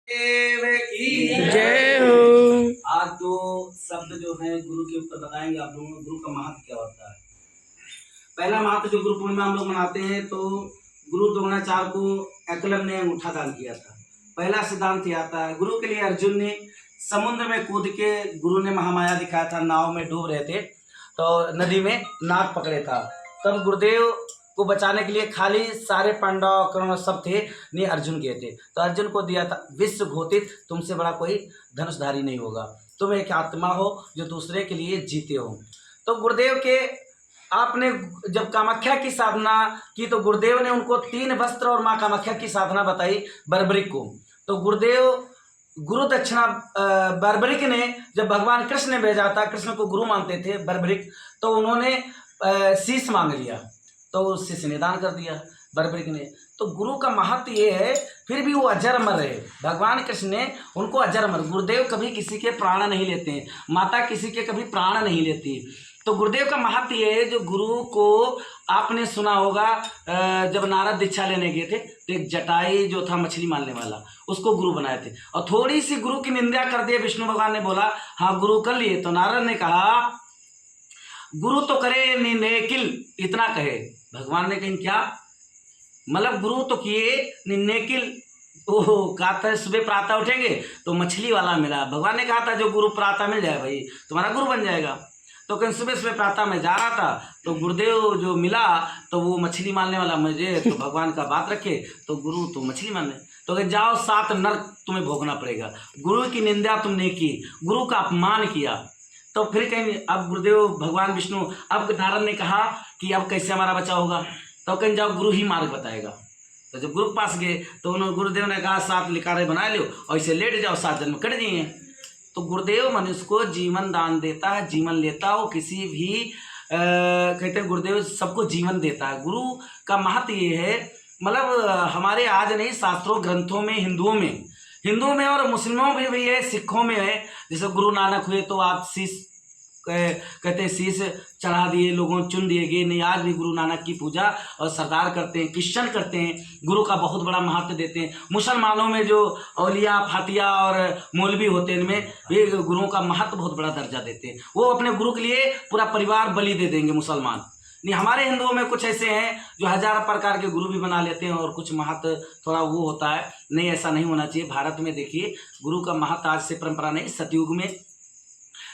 देव की जय हो। आज दो शब्द जो है गुरु के ऊपर बताएंगे आप लोगों को। गुरु का महत्व क्या होता है। पहला महत्व जो गुरु पूर्णिमा हम लोग मनाते हैं, तो गुरु द्रोणाचार्य को एकलव्य ने अंगूठा दान किया था। पहला सिद्धांत यह आता है, गुरु के लिए अर्जुन ने समुद्र में कूद के गुरु ने महामाया दिखाया था। नाव में डूब रहे थे तो नदी में नाग पकड़े था, तब गुरुदेव को बचाने के लिए खाली सारे पांडव कौरव सब थे, ने अर्जुन किए थे। तो अर्जुन को दिया था, विश्व घोषित तुमसे बड़ा कोई धनुषधारी नहीं होगा, तुम एक आत्मा हो जो दूसरे के लिए जीते हो। तो गुरुदेव के आपने जब कामाख्या की साधना की तो गुरुदेव ने उनको 3 वस्त्र और माँ कामाख्या की साधना बताई बर्बरिक को। तो गुरुदेव गुरु दक्षिणा बर्बरिक ने जब भगवान कृष्ण ने भेजा था, कृष्ण को गुरु मानते थे बर्बरिक, तो उन्होंने शीश मांग लिया, तो उस शीश ने दान कर दिया बर्बरिक ने। तो गुरु का महत्व ये है, फिर भी वो अजर अमर रहे। भगवान कृष्ण ने उनको अजर अमर, गुरुदेव कभी किसी के प्राण नहीं लेते हैं, माता किसी के कभी प्राण नहीं लेती। तो गुरुदेव का महत्व ये है, जो गुरु को आपने सुना होगा, जब नारद दीक्षा लेने गए थे तो एक जटाई जो था मछली मारने वाला, उसको गुरु बनाए थे, और थोड़ी सी गुरु की निंदा कर दिए। विष्णु भगवान ने बोला हाँ गुरु कर लिए, तो नारद ने कहा गुरु तो करे निंदेकिल, इतना कहे। भगवान ने कहीं क्या मतलब, गुरु तो किए निंदेकिल। ओह, कहा था सुबह प्रातः उठेंगे तो मछली वाला मिला। भगवान ने कहा था जो गुरु प्रातः मिल जाए भाई तुम्हारा गुरु बन जाएगा। तो कहीं सुबह सुबह प्रातः में जा रहा था तो गुरुदेव जो मिला तो वो मछली मारने वाला, मुझे तो भगवान का बात रखे तो गुरु तो मछली मारने, तो कहीं जाओ 7 नरक तुम्हें भोगना पड़ेगा। गुरु की निंदा तुमने की, गुरु का अपमान किया। तो फिर कहीं अब गुरुदेव भगवान विष्णु, अब नारद ने कहा कि अब कैसे हमारा बचाव होगा, तो कहीं जाओ गुरु ही मार्ग बताएगा। तो जब गुरु के पास गए तो उन्होंने गुरुदेव ने कहा 7 लिकारे बना लो और इसे लेट जाओ, 7 जन्म कट जाइए। तो गुरुदेव मनुष्य को जीवन दान देता है, जीवन लेता है। वो किसी भी कहते हैं गुरुदेव सबको जीवन देता है। गुरु का महत्व ये है, मतलब हमारे आज नहीं, शास्त्रों ग्रंथों में, हिंदुओं में और मुस्लिमों में भी है, सिखों में है। जैसे गुरु नानक हुए तो आप शीश कहते हैं शीश चढ़ा दिए, लोगों चुन दिए गए नहीं। आज भी गुरु नानक की पूजा और सरदार करते हैं, क्रिश्चन करते हैं, गुरु का बहुत बड़ा महत्व देते हैं। मुसलमानों में जो औलिया फातिया और मौलवी होते हैं, इनमें भी गुरुओं का महत्व बहुत बड़ा दर्जा देते हैं। वो अपने गुरु के लिए पूरा परिवार बलि दे देंगे मुसलमान। नहीं, हमारे हिंदुओं में कुछ ऐसे हैं जो 1000 प्रकार के गुरु भी बना लेते हैं और कुछ महत्व थोड़ा वो होता है। नहीं, ऐसा नहीं होना चाहिए। भारत में देखिए गुरु का महत्व आज से परंपरा नहीं, सतयुग में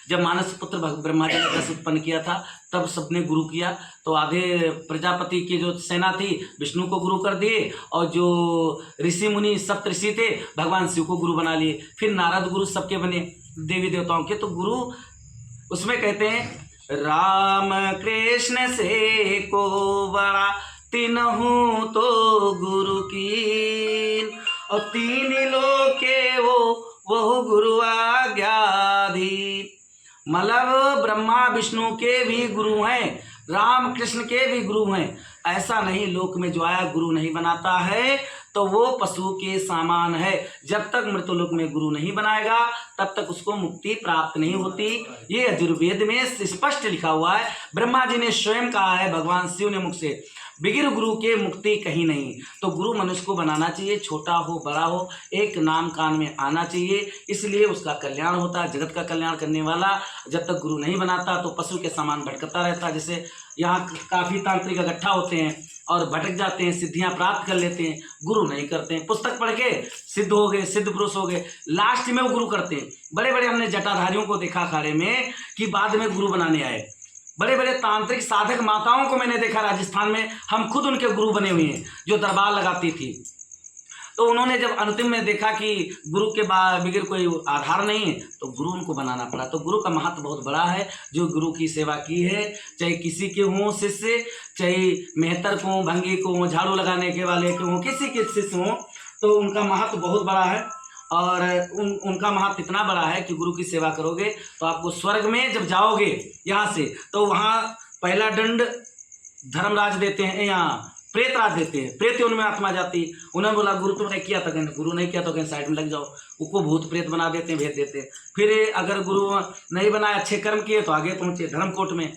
जब मानस पुत्र ब्रह्मा जी ने दस उत्पन्न किया था तब सबने गुरु किया। तो आधे प्रजापति की जो सेना थी विष्णु को गुरु कर दिए, और जो ऋषि मुनि सप्त ऋषि थे भगवान शिव को गुरु बना लिए। फिर नारद गुरु सबके बने देवी देवताओं के। तो गुरु उसमें कहते हैं राम कृष्ण से को बड़ा तीनहु तो गुरु की, और 3 लोग के वो गुरु आज्ञाधीन। मतलब ब्रह्मा विष्णु के भी गुरु हैं, राम कृष्ण के भी गुरु हैं। ऐसा नहीं लोक में जो आया गुरु नहीं बनाता है तो वो पशु के समान है। जब तक मृत्युलोक में गुरु नहीं बनाएगा तब तक उसको मुक्ति प्राप्त नहीं होती। ये यजुर्वेद में स्पष्ट लिखा हुआ है। ब्रह्मा जी ने स्वयं कहा है, भगवान शिव ने मुख से, बिगिर गुरु के मुक्ति कहीं नहीं। तो गुरु मनुष्य को बनाना चाहिए, छोटा हो बड़ा हो, एक नाम कान में आना चाहिए, इसलिए उसका कल्याण होता है। जगत का कल्याण करने वाला जब तक गुरु नहीं बनाता तो पशु के समान भटकता रहता है। जैसे यहाँ काफ़ी तांत्रिक इकट्ठा होते हैं और भटक जाते हैं, सिद्धियाँ प्राप्त कर लेते हैं, गुरु नहीं करते हैं। पुस्तक पढ़ के सिद्ध हो गए, सिद्ध पुरुष हो गए, लास्ट में वो गुरु करते हैं। बड़े बड़े हमने जटाधारियों को देखा अखाड़े में कि बाद में गुरु बनाने आए। बड़े बड़े तांत्रिक साधक माताओं को मैंने देखा राजस्थान में, हम खुद उनके गुरु बने हुए हैं, जो दरबार लगाती थी। तो उन्होंने जब अंतिम में देखा कि गुरु के बगैर कोई आधार नहीं है तो गुरु उनको बनाना पड़ा। तो गुरु का महत्व बहुत बड़ा है। जो गुरु की सेवा की है, चाहे किसी के हों शिष्य, चाहे मेहतर को हों, भंगी को हों, झाड़ू लगाने के वाले के हों, किसी के शिष्य हों, तो उनका महत्व बहुत बड़ा है। और उनका महत्व इतना बड़ा है कि गुरु की सेवा करोगे तो आपको स्वर्ग में जब जाओगे यहाँ से, तो वहाँ पहला दंड धर्मराज देते हैं, यहाँ प्रेतराज देते हैं। प्रेत उनमें आत्मा जाती। उन्होंने बोला गुरु तुमने किया था, कहने गुरु नहीं किया तो कहीं साइड में लग जाओ। उसको भूत प्रेत बना देते हैं, भेज देते हैं। फिर अगर गुरु नहीं बनाए, अच्छे कर्म किए तो आगे पहुँचे धर्मकोट में।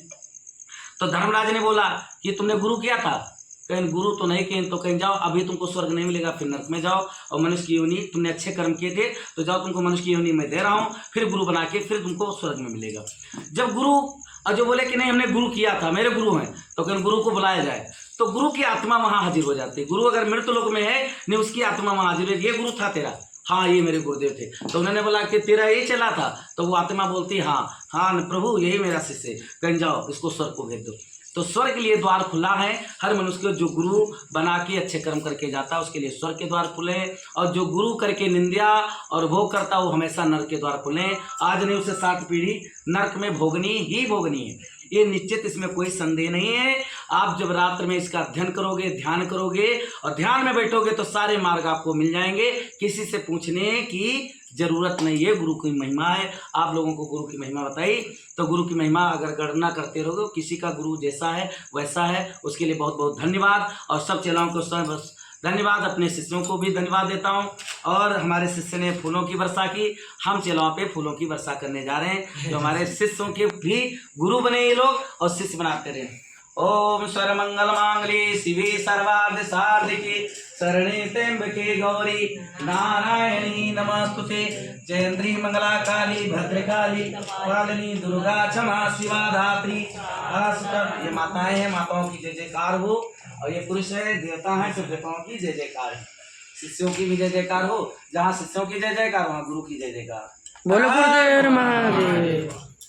तो धर्मराज ने बोला कि तुमने गुरु किया था, कहीं गुरु तो नहीं, कहीं तो कहीं जाओ, अभी तुमको स्वर्ग नहीं मिलेगा, फिर नरक में जाओ, और मनुष्य की योनि, तुमने अच्छे कर्म किए थे तो जाओ, तुमको मनुष्य की योनि मैं दे रहा हूँ, फिर गुरु बना के फिर तुमको स्वर्ग में मिलेगा। जब गुरु और जो बोले कि नहीं हमने गुरु किया था, मेरे गुरु हैं, तो कहीं गुरु को बुलाया जाए तो गुरु की आत्मा वहां हाजिर हो जाती है। गुरु अगर मृत्यु लोक में है नहीं, उसकी आत्मा वहां हाजिर है, ये गुरु था तेरा, हाँ ये मेरे गुरुदेव थे। तो उन्होंने बोला कि तेरा ये चला था, तो वो आत्मा बोलती हाँ हाँ प्रभु यही मेरा शिष्य है, कहीं जाओ इसको स्वर्ग को भेज दो। तो स्वर्ग के लिए द्वार खुला है हर मनुष्य को, जो गुरु बना के अच्छे कर्म करके जाता है उसके लिए स्वर्ग के द्वार खुले, और जो गुरु करके निंदा और भोग करता वो हमेशा नरक के द्वार खुले। आज नहीं उसे 60 पीढ़ी नरक में भोगनी ही भोगनी है, ये निश्चित, इसमें कोई संदेह नहीं है। आप जब रात्र में इसका अध्ययन करोगे, ध्यान करोगे और ध्यान में बैठोगे तो सारे मार्ग आपको मिल जाएंगे, किसी से पूछने की जरूरत नहीं है। गुरु की महिमा है, आप लोगों को गुरु की महिमा बताई, तो गुरु की महिमा अगर गणना करते रहोगे, किसी का गुरु जैसा है वैसा है, उसके लिए बहुत बहुत धन्यवाद। और सब चेलाओं को धन्यवाद, अपने शिष्यों को भी धन्यवाद देता हूँ। और हमारे शिष्य ने फूलों की वर्षा की, हम चेलाओं पे फूलों की वर्षा करने जा रहे हैं, तो हमारे शिष्यों के भी गुरु बने ये लोग और शिष्य बनाते रहे। ओम सर्वमंगल मांगल्ये शिवे सर्वार्थ साधिके शरणे त्र्यंबके गौरी नारायणी नमस्तुते। जयंती मंगला काली भद्रकाली कालिनी दुर्गा क्षमा शिवा धात्री। ये माताएं हैं, माताओं की जय जयकार हो, और ये पुरुष है देवता है, तो देवताओं की जय जयकार है। शिष्यों की भी जय जयकार हो, जहाँ शिष्यों की जय जयकार वहाँ गुरु की जय जयकार। बोलो गुरुदेव महादेव।